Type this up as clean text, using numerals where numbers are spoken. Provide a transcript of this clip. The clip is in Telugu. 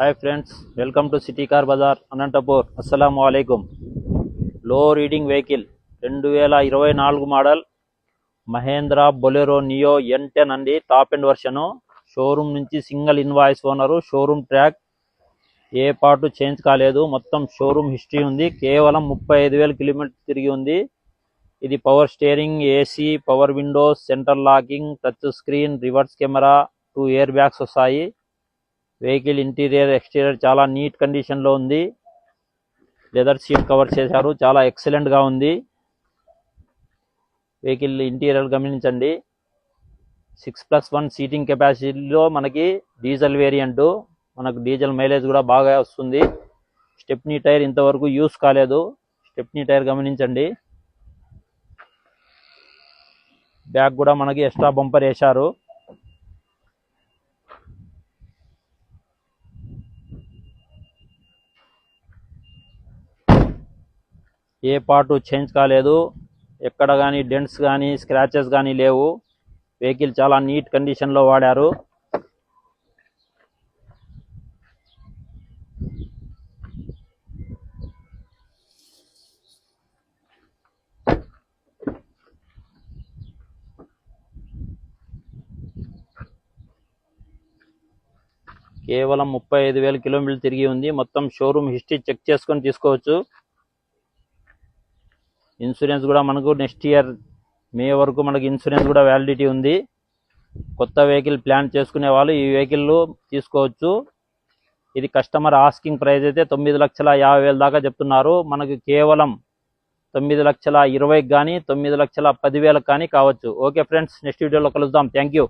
Hi friends, welcome to city car bazaar Anantapur. అస్సలాము అలైకుం. Low reading vehicle 2024 model Mahindra Bolero Neo N10 అండి. Top end version. షోరూమ్ నుంచి single invoice owner. Showroom track, ఏ పార్టు చేంజ్ కాలేదు. మొత్తం షోరూమ్ హిస్టరీ ఉంది. కేవలం 35,000 కిలోమీటర్ తిరిగి ఉంది. ఇది power steering, AC, power Windows, centre locking, touch screen, reverse camera, 2 air bags వస్తాయి. వెహికల్ ఇంటీరియర్ ఎక్స్టీరియర్ చాలా నీట్ కండిషన్లో ఉంది. లెదర్ సీట్ కవర్ చేశారు, చాలా ఎక్సలెంట్గా ఉంది. వెహికల్ ఇంటీరియర్ గమనించండి. 6+1 సీటింగ్ కెపాసిటీలో మనకి డీజిల్ వేరియంటు. మనకు డీజిల్ మైలేజ్ కూడా బాగా వస్తుంది. స్టెప్నీ టైర్ ఇంతవరకు యూస్ కాలేదు. స్టెప్నీ టైర్ గమనించండి. బ్యాక్ కూడా మనకి ఎక్స్ట్రా బంపర్ వేశారు. ఏ పార్టు చేంజ్ కాలేదు. ఎక్కడ కానీ డెంట్స్ కానీ స్క్రాచెస్ కానీ లేవు. వెహికల్ చాలా నీట్ కండిషన్లో వాడారు. కేవలం 35,000 కిలోమీటర్లు తిరిగి ఉంది. మొత్తం షోరూమ్ హిస్టరీ చెక్ చేసుకొని తీసుకోవచ్చు. ఇన్సూరెన్స్ కూడా మనకు నెక్స్ట్ ఇయర్ మే వరకు మనకి ఇన్సూరెన్స్ కూడా వ్యాలిడిటీ ఉంది. కొత్త వెహికల్ ప్లాన్ చేసుకునే వాళ్ళు ఈ వెహికల్ తీసుకోవచ్చు. ఇది కస్టమర్ ఆస్కింగ్ ప్రైస్ అయితే 9,50,000 దాకా చెప్తున్నారు. మనకు కేవలం 9,20,000 కానీ 9,10,000 కానీ కావచ్చు. ఓకే ఫ్రెండ్స్, నెక్స్ట్ వీడియోలో కలుద్దాం. Thank you.